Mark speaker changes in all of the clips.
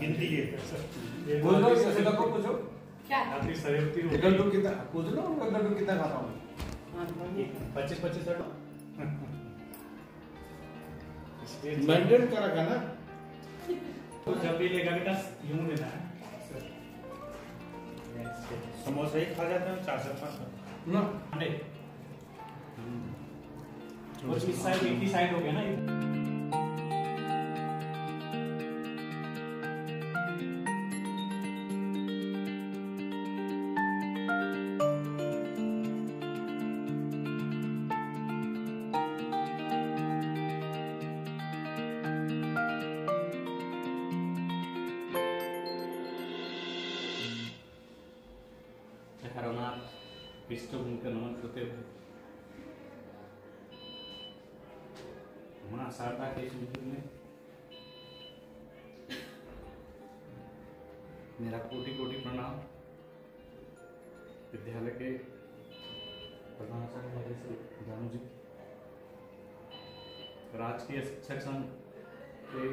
Speaker 1: गिनती है
Speaker 2: बोल लो जैसे लोग को पूछो
Speaker 3: क्या
Speaker 1: आपकी सहयोगी होगी।
Speaker 2: लड्डू कितना पूछ लो मैं लड्डू कितना खाता हूँ
Speaker 1: 25
Speaker 2: मेंटेन करा का ना
Speaker 1: तो जब भी लेगा बेटा यूं लेना है। समोसा ही खा जाते हैं 4-5
Speaker 2: ना
Speaker 1: अंडे। और इस साइड एक ही साइड हो गया ना ये। हरनाथ पृष्ठभूमि का नमन करते हुए मां शारदा के स्मृति में मेरा कोटि कोटि प्रणाम। विद्यालय के प्रधानाचार्य श्री जानू जी, राजकीय शिक्षक संघ के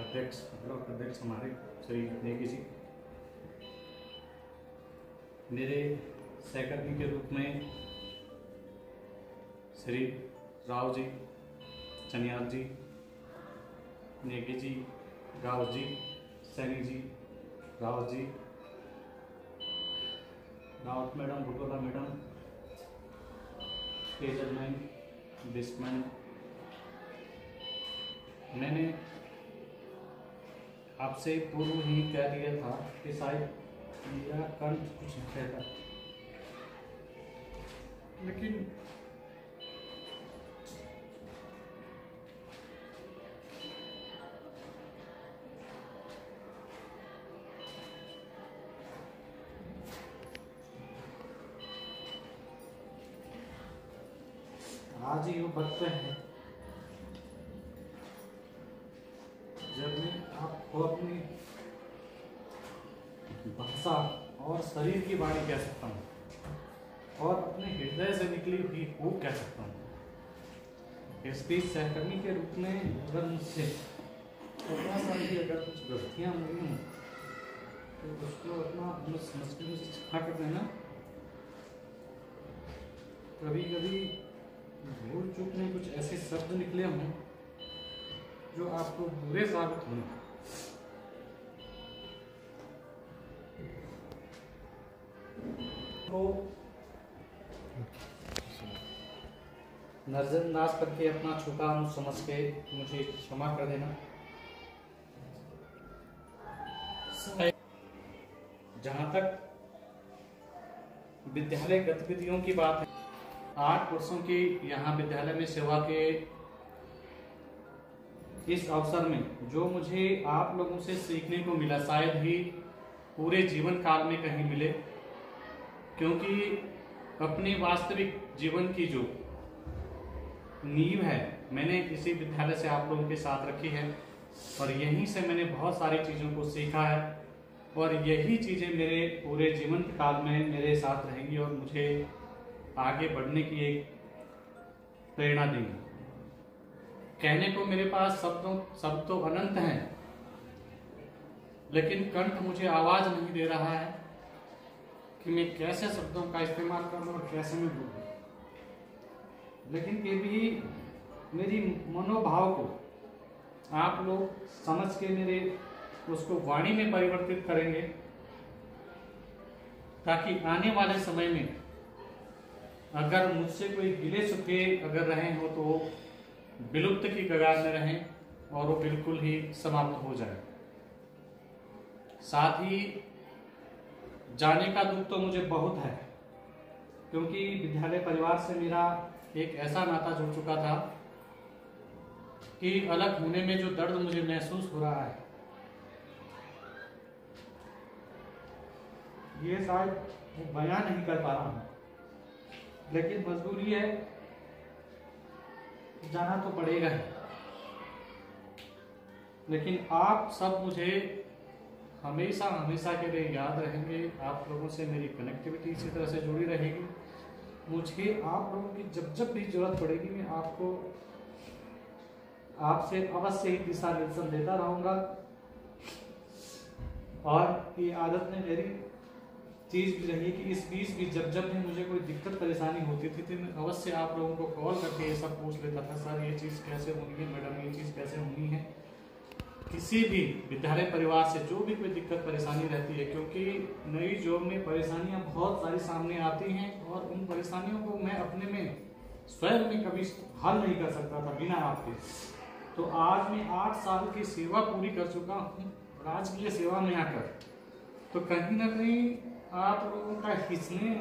Speaker 1: अध्यक्ष हमारे श्री नेगी जी, मेरे सहकर्मी के रूप में श्री राव जी, चनियाल जी, नेगी जी, गाव ji, Saini ji, Rawat ji, Rawat madam, Butola madam, Tejal ma'am, बिस्मैन। मैंने आपसे पूर्व ही कह दिया था कि शायद मेरा कंठ कुछ कहता, लेकिन आज ही वो वक्त है जब मैं आपको अपनी भाषा और शरीर की वाणी कह सकता हूँ और अपने हृदय से निकली हुई फूक कह सकता हूँ। इसलिए सहकर्मी के रूप में अगर मुझसे अपना सारी अगर कुछ गलतियाँ हुई हैं तो उसको अपना समझ के मुझे क्षमा कर देना। कभी कभी भूल चूक में कुछ ऐसे शब्द निकले हों जो आपको बुरे साबित हों। तो नजरअंदाज करके अपना छोटा समझ के मुझे क्षमा कर देना। जहां तक विद्यालय गतिविधियों की बात है, 8 वर्षों की यहाँ विद्यालय में सेवा के इस अवसर में जो मुझे आप लोगों से सीखने को मिला शायद ही पूरे जीवन काल में कहीं मिले, क्योंकि अपने वास्तविक जीवन की जो नींव है मैंने इसी विद्यालय से आप लोगों के साथ रखी है और यहीं से मैंने बहुत सारी चीज़ों को सीखा है और यही चीज़ें मेरे पूरे जीवन काल में मेरे साथ रहेंगी और मुझे आगे बढ़ने की एक प्रेरणा देंगी। कहने को मेरे पास शब्द तो अनंत हैं, लेकिन कंठ मुझे आवाज नहीं दे रहा है कि मैं कैसे शब्दों का इस्तेमाल करूं और कैसे मैं बोलूं। लेकिन ये भी मेरी मनोभाव को आप लोग समझ के मेरे उसको वाणी में परिवर्तित करेंगे, ताकि आने वाले समय में अगर मुझसे कोई गिले शिकवे अगर रहे हो तो विलुप्त की कगार में रहें और वो बिल्कुल ही समाप्त हो जाए। साथ ही जाने का दुख तो मुझे बहुत है, क्योंकि विद्यालय परिवार से मेरा एक ऐसा नाता जुड़ चुका था कि अलग होने में जो दर्द मुझे महसूस हो रहा है ये शायद बयां नहीं कर पा रहा हूं, लेकिन मजबूरी है, जाना तो पड़ेगा ही। लेकिन आप सब मुझे हमेशा हमेशा के लिए याद रहेंगे। आप लोगों से मेरी कनेक्टिविटी इसी तरह से जुड़ी रहेगी। मुझे आप लोगों की जब जब भी जरूरत पड़ेगी मैं आपको आपसे अवश्य ही दिशा निर्देशन देता रहूंगा। और ये आदत में मेरी चीज़ भी रही है कि इस बीच भी जब भी मुझे कोई दिक्कत परेशानी होती थी तो मैं अवश्य आप लोगों को कॉल करके ये सब पूछ लेता था, सर ये चीज़ कैसे होनी है, मैडम ये चीज़ कैसे होनी है। किसी भी विद्यालय परिवार से जो भी कोई दिक्कत परेशानी रहती है, क्योंकि नई जॉब में परेशानियां बहुत सारी सामने आती हैं और उन परेशानियों को मैं अपने में स्वयं में कभी हल नहीं कर सकता था बिना आपके। तो आज मैं 8 साल की सेवा पूरी कर चुका हूँ राजकीय सेवा में आकर, तो कहीं ना कहीं आप लोगों का हिस्से,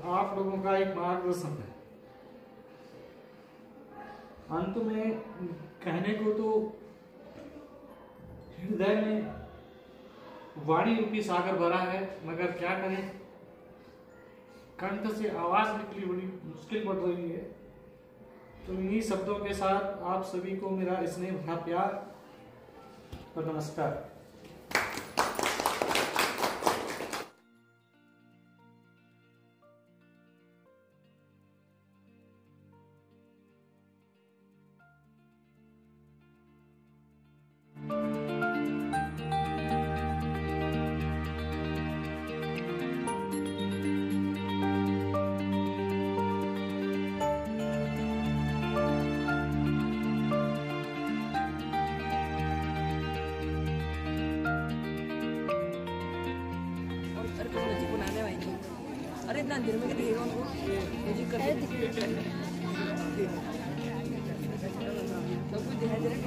Speaker 1: आप लोगों का एक मार्गदर्शन है। अंत में कहने को तो हृदय में वाणी रूपी सागर भरा है, मगर क्या करें, कंठ से आवाज निकली बड़ी मुश्किल पड़ रही है। तो इन्हीं शब्दों के साथ आप सभी को मेरा स्नेह भरा प्यार और नमस्कार।
Speaker 3: अरे इतना अंधेरे में दिखेगा उनको म्यूजिक कर सब कुछ दिखाई दे रहा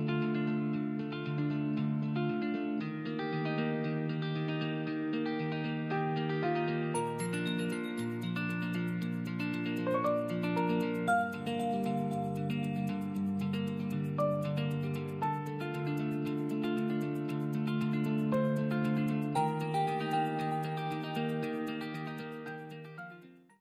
Speaker 3: है।